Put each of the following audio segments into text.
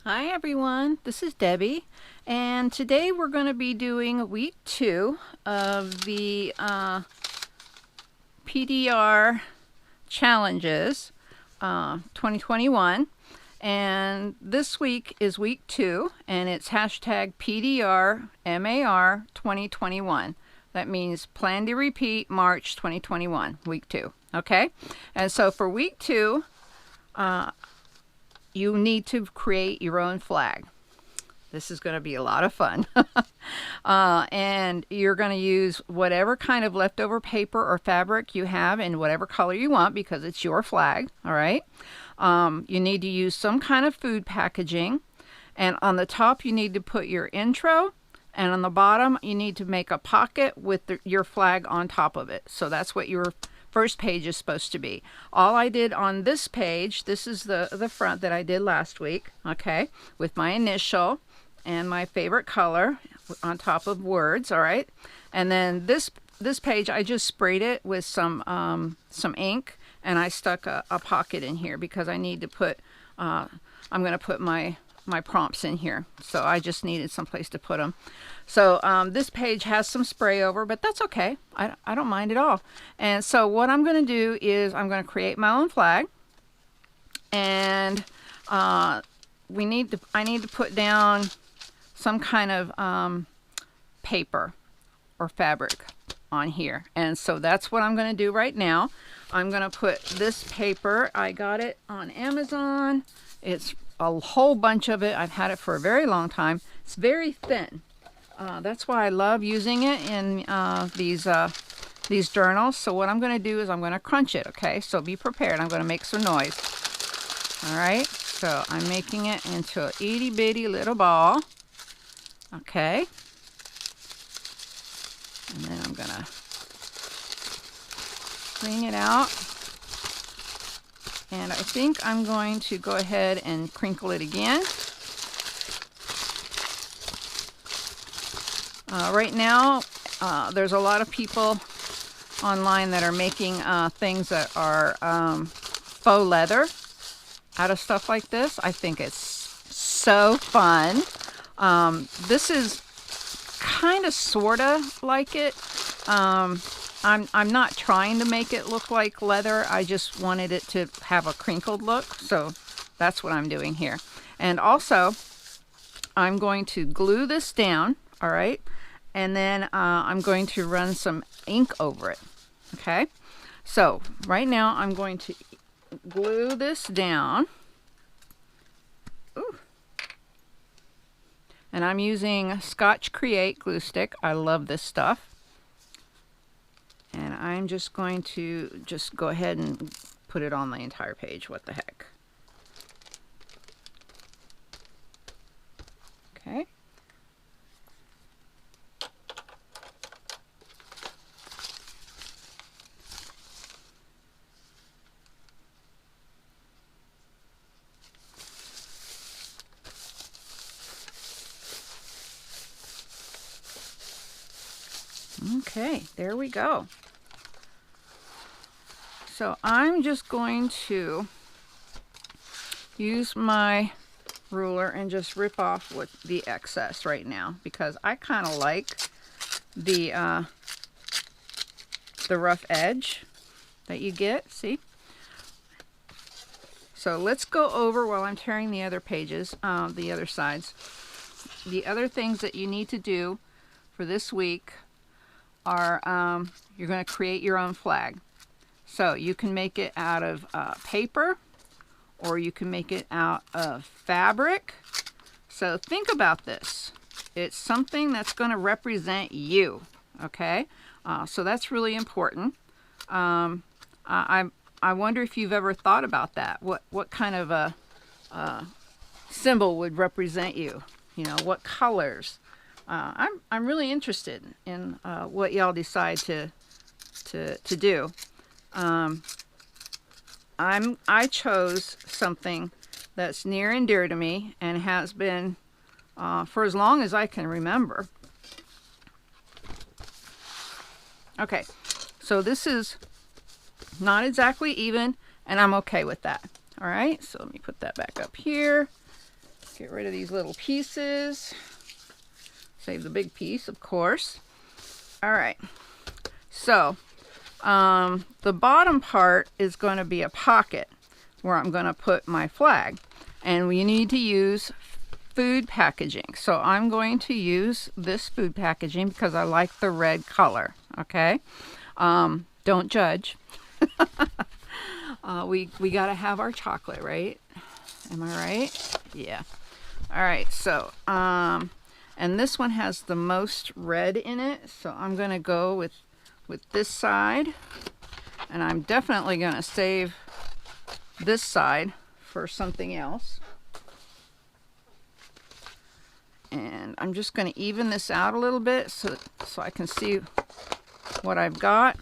Hi everyone, this is Debbie, and today we're going to be doing week 2 of the PDR challenges 2021, and this week is week 2 and it's hashtag PDRMAR 2021. That means Plan.Do.Repeat March 2021, week 2. Okay, and so for week 2 you need to create your own flag. This is going to be a lot of fun. And you're going to use whatever kind of leftover paper or fabric you have in whatever color you want because it's your flag. All right. You need to use some kind of food packaging. And on the top, you need to put your intro. And on the bottom, you need to make a pocket with your flag on top of it. So that's what your first page is supposed to be. All I did on this page, this is the front that I did last week, okay, with my initial and my favorite color on top of words, all right. And then this page, I just sprayed it with some ink, and I stuck a pocket in here because I need to put, I'm going to put my prompts in here. So I just needed some place to put them. So this page has some spray over, but that's okay. I don't mind at all. And so what I'm going to do is I'm going to create my own flag. And I need to put down some kind of paper or fabric on here. And so that's what I'm going to do right now. I'm going to put this paper. I got it on Amazon. It's a whole bunch of it. I've had it for a very long time. It's very thin. That's why I love using it in these journals. So what I'm going to do is I'm going to crunch it. Okay, so be prepared. I'm going to make some noise. All right, so I'm making it into an itty bitty little ball. Okay, and then I'm going to bring it out. And I think I'm going to go ahead and crinkle it again. Right now, there's a lot of people online that are making things that are faux leather out of stuff like this. I think it's so fun. This is kind of sort of like it. I'm not trying to make it look like leather. I just wanted it to have a crinkled look. So that's what I'm doing here. And also, I'm going to glue this down. All right. And then I'm going to run some ink over it. Okay. So right now I'm going to glue this down. Ooh. And I'm using Scotch Create glue stick. I love this stuff. And I'm just going to go ahead and put it on the entire page. What the heck? Okay. Okay, there we go. So I'm just going to use my ruler and just rip off what the excess right now, because I kind of like the rough edge that you get. See? So let's go over while I'm tearing the other pages, the other sides. The other things that you need to do for this week are you're going to create your own flag. So you can make it out of paper, or you can make it out of fabric. So think about this. It's something that's going to represent you. Okay, so that's really important. I wonder if you've ever thought about that. What kind of a symbol would represent you? You know, what colors? I'm really interested in what y'all decide to do. I chose something that's near and dear to me and has been for as long as I can remember. Okay, so this is not exactly even, and I'm okay with that. All right, so let me put that back up here. Get rid of these little pieces. Save the big piece, of course. All right. So the bottom part is going to be a pocket where I'm going to put my flag. And we need to use food packaging. So I'm going to use this food packaging because I like the red color. Okay. Don't judge. We got to have our chocolate, right? Am I right? Yeah. All right. So, and this one has the most red in it. So I'm going to go with this side. And I'm definitely going to save this side for something else. And I'm just going to even this out a little bit so I can see what I've got.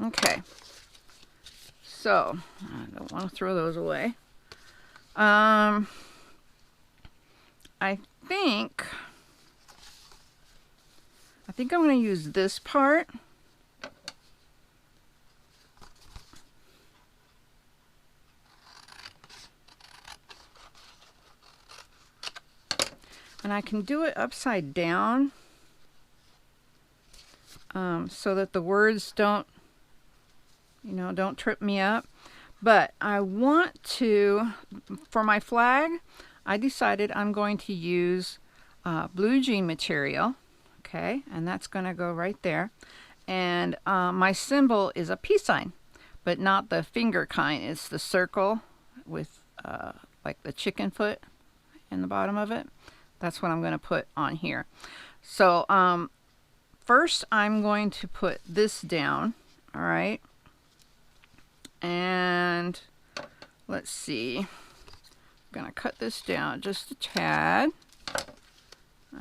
Okay, so I don't want to throw those away. I think I'm going to use this part. And I can do it upside down so that the words don't trip me up. But I want to, for my flag, I decided I'm going to use blue jean material. Okay, and that's going to go right there. And my symbol is a peace sign, but not the finger kind. It's the circle with like the chicken foot in the bottom of it. That's what I'm going to put on here. So first I'm going to put this down. All right. And let's see. I'm going to cut this down just a tad.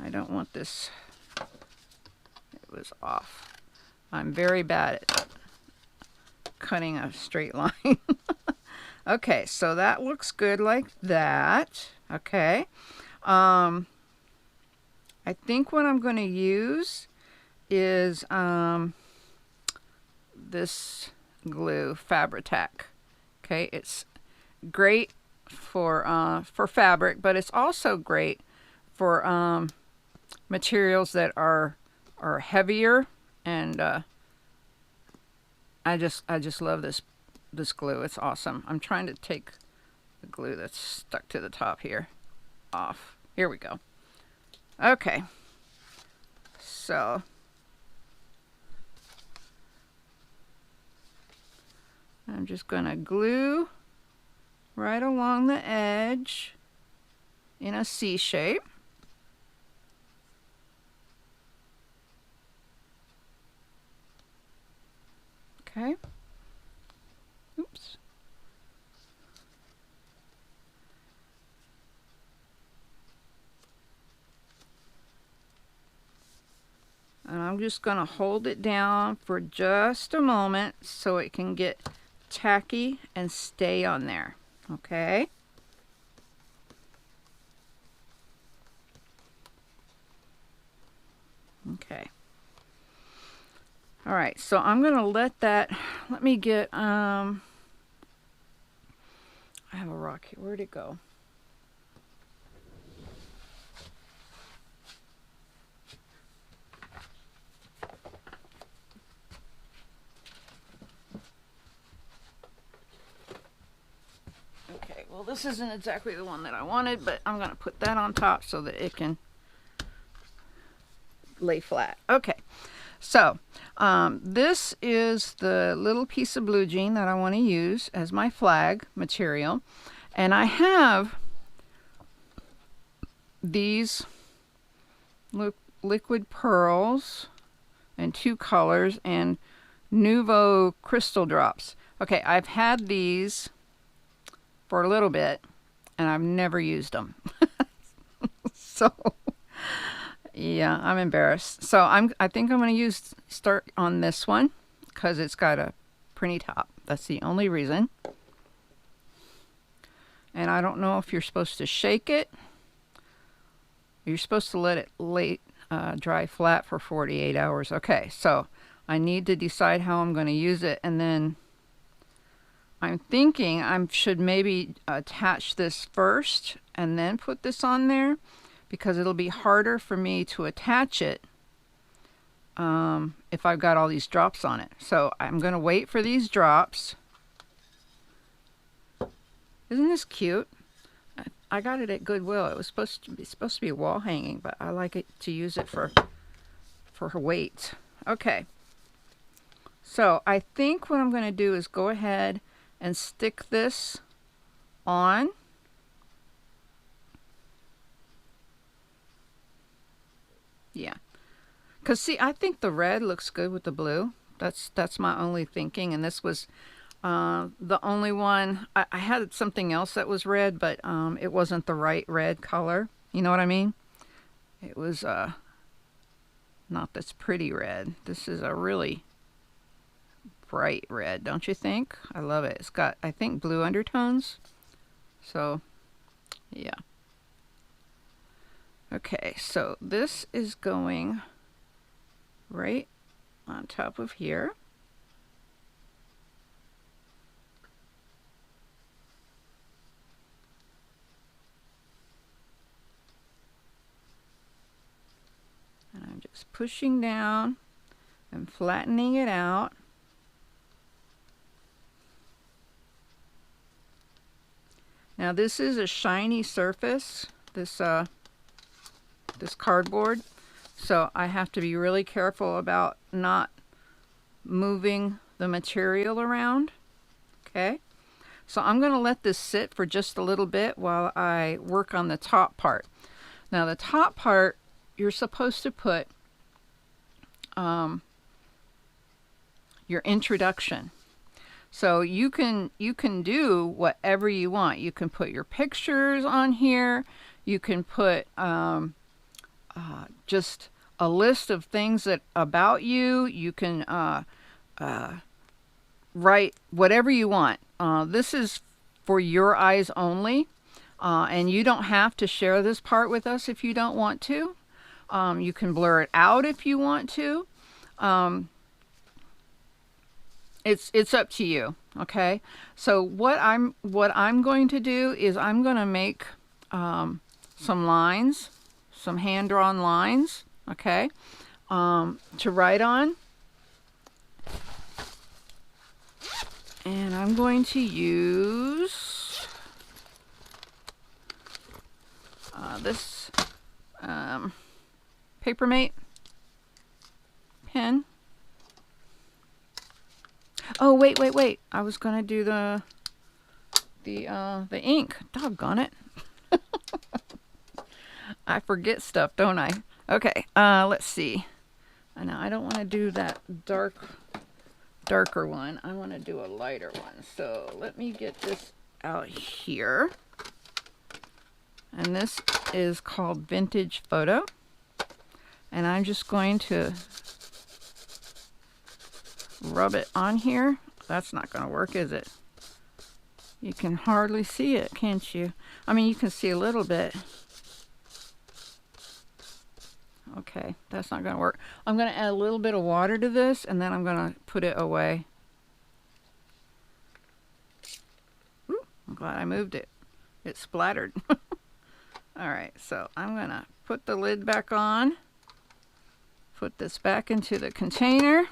I don't want this. It was off. I'm very bad at cutting a straight line. Okay, so that looks good like that. Okay. I think what I'm going to use is this glue, Fabri-Tac. Okay, it's great for fabric, but it's also great for materials that are heavier. And I just love this glue. It's awesome. I'm trying to take the glue that's stuck to the top here off. Here we go. Okay, so I'm just going to glue right along the edge in a C shape. Okay. Oops. And I'm just going to hold it down for just a moment so it can get tacky and stay on there. Okay. Okay. All right, so I'm going to let me get, I have a rock here. Where'd it go? Okay, well, this isn't exactly the one that I wanted, but I'm going to put that on top so that it can lay flat. Okay. So this is the little piece of blue jean that I want to use as my flag material. And I have these liquid pearls in 2 colors and Nouveau crystal drops. Okay, I've had these for a little bit and I've never used them. So yeah, I'm embarrassed. So I think I'm going to start on this one because it's got a pretty top. That's the only reason. And I don't know if you're supposed to shake it. You're supposed to let it dry flat for 48 hours. Okay, so I need to decide how I'm going to use it, and then I'm thinking I should maybe attach this first and then put this on there, because it'll be harder for me to attach it if I've got all these drops on it. So I'm going to wait for these drops. Isn't this cute? I got it at Goodwill. It was supposed to be wall hanging, but I like it to use it for her weight. Okay. So I think what I'm going to do is go ahead and stick this on. Yeah. Because see, I think the red looks good with the blue. That's my only thinking. And this was the only one. I had something else that was red, but it wasn't the right red color. You know what I mean? It was not this pretty red. This is a really bright red, don't you think? I love it. It's got, I think, blue undertones. So, yeah. Okay, so this is going right on top of here. And I'm just pushing down and flattening it out. Now this is a shiny surface, this cardboard, so I have to be really careful about not moving the material around. Okay, so I'm going to let this sit for just a little bit while I work on the top part. Now the top part, you're supposed to put your introduction. So you can do whatever you want. You can put your pictures on here. You can put just a list of things that about you. You can write whatever you want. This is for your eyes only, and you don't have to share this part with us if you don't want to. You can blur it out if you want to. It's up to you. Okay, so what I'm going to do is I'm going to make some lines, some hand-drawn lines, okay, to write on. And I'm going to use this Papermate pen. Oh, wait. I was going to do the ink. Doggone it. I forget stuff, don't I? Okay, let's see. Now, I don't want to do that darker one. I want to do a lighter one. So let me get this out here. And this is called Vintage Photo. And I'm just going to rub it on here. That's not going to work, is it? You can hardly see it, can't you? I mean, you can see a little bit. Okay, that's not going to work. I'm going to add a little bit of water to this, and then I'm going to put it away. Ooh, I'm glad I moved it. It splattered. Alright, so I'm going to put the lid back on. Put this back into the container.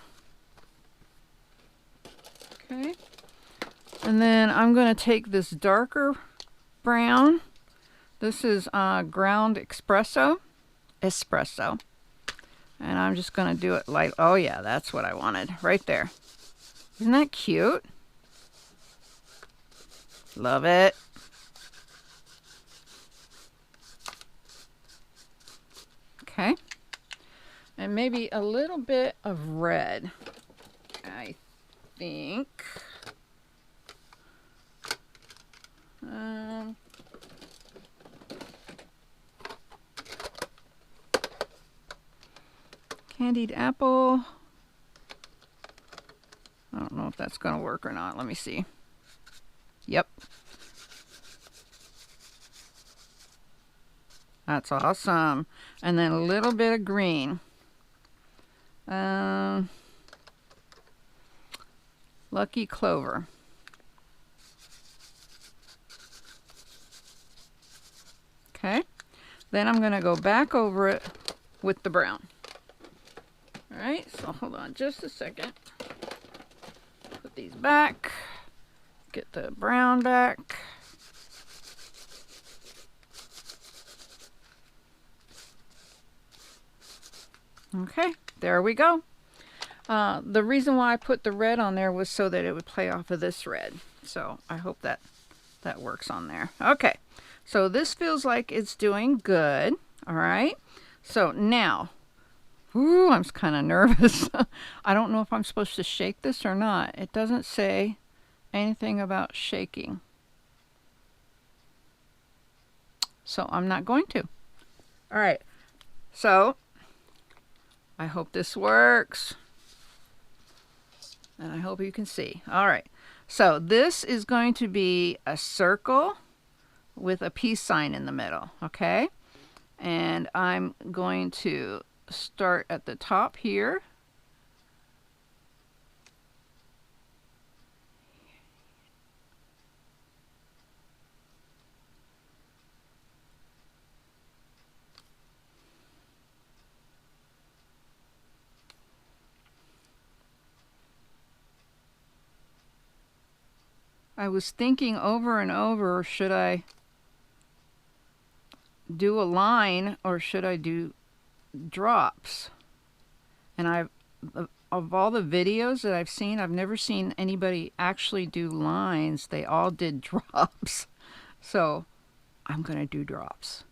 Okay. And then I'm going to take this darker brown. This is ground espresso. And I'm just going to do it light. Oh yeah, that's what I wanted. Right there. Isn't that cute? Love it. Okay. And maybe a little bit of red, I think. Candied apple. I don't know if that's going to work or not. Let me see. Yep. That's awesome. And then a little bit of green. Lucky Clover. Okay, then I'm going to go back over it with the brown. All right, so hold on just a second. Put these back. Get the brown back. Okay, there we go. The reason why I put the red on there was so that it would play off of this red. So I hope that works on there. Okay, so this feels like it's doing good. All right, so now, ooh, I'm kind of nervous. I don't know if I'm supposed to shake this or not. It doesn't say anything about shaking. So I'm not going to. All right, so I hope this works. And I hope you can see. All right, so this is going to be a circle with a peace sign in the middle, okay? And I'm going to start at the top here. I was thinking over and over, should I do a line or should I do drops? And of all the videos that I've seen, I've never seen anybody actually do lines. They all did drops. So I'm going to do drops.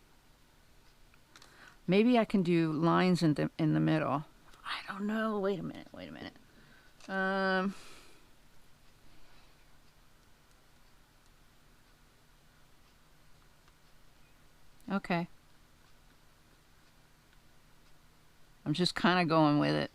Maybe I can do lines in the middle. I don't know. Wait a minute. Okay. I'm just kind of going with it.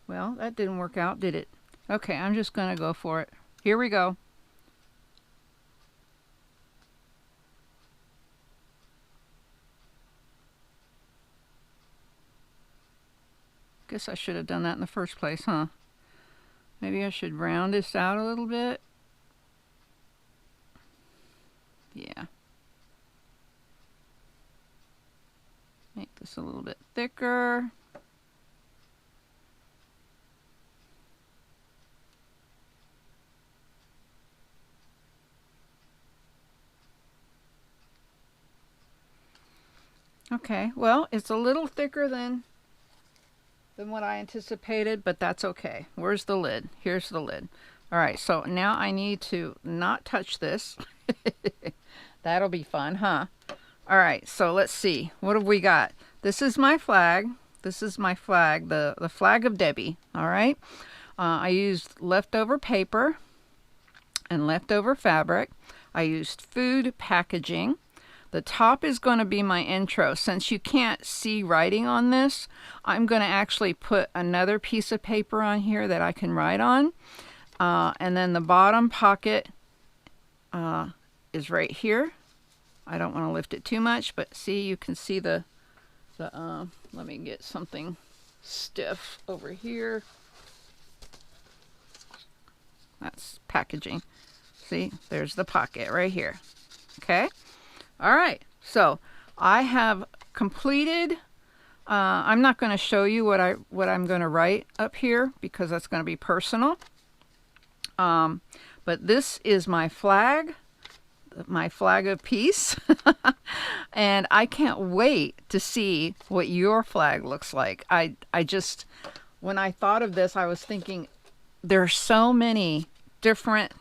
Well, that didn't work out, did it? Okay, I'm just going to go for it. Here we go. Guess I should have done that in the first place, huh? Maybe I should round this out a little bit. Yeah. Make this a little bit thicker. Okay, well, it's a little thicker than what I anticipated, but that's okay. Where's the lid? Here's the lid. All right, so now I need to not touch this. That'll be fun, huh? All right, so let's see. What have we got? This is my flag. This is my flag, the flag of Debbie. All right. I used leftover paper and leftover fabric. I used food packaging. The top is going to be my intro. Since you can't see writing on this, I'm going to actually put another piece of paper on here that I can write on. And then the bottom pocket is right here. I don't want to lift it too much, but see, you can see the let me get something stiff over here. That's packaging. See, there's the pocket right here. Okay. All right, so I have completed. I'm not going to show you what I'm going to write up here because that's going to be personal. But this is my flag of peace, and I can't wait to see what your flag looks like. I just, when I thought of this, I was thinking there are so many different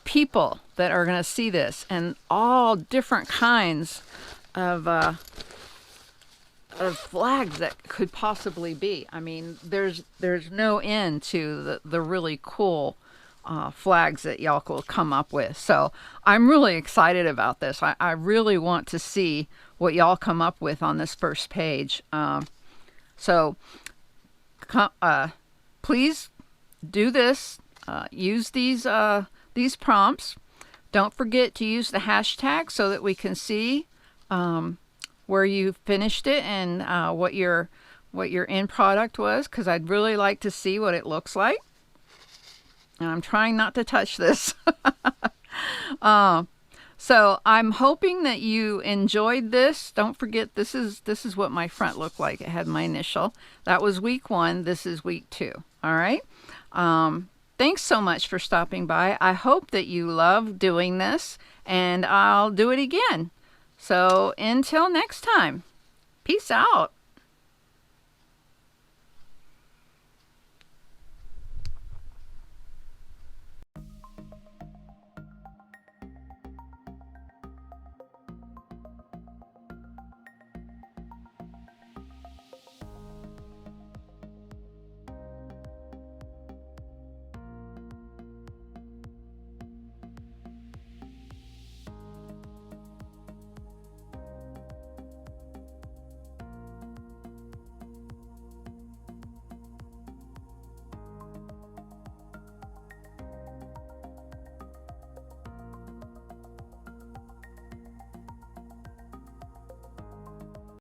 people that are going to see this, and all different kinds of flags that could possibly be. I mean, there's no end to the really cool flags that y'all will come up with. So I'm really excited about this. I really want to see what y'all come up with on this first page. Please do this. Use these prompts. Don't forget to use the hashtag so that we can see where you finished it and what your end product was, because I'd really like to see what it looks like. And I'm trying not to touch this. So I'm hoping that you enjoyed this. Don't forget, this is what my front looked like. It had my initial. That was week 1. This is week 2. All right. Thanks so much for stopping by. I hope that you love doing this, and I'll do it again. So until next time, peace out.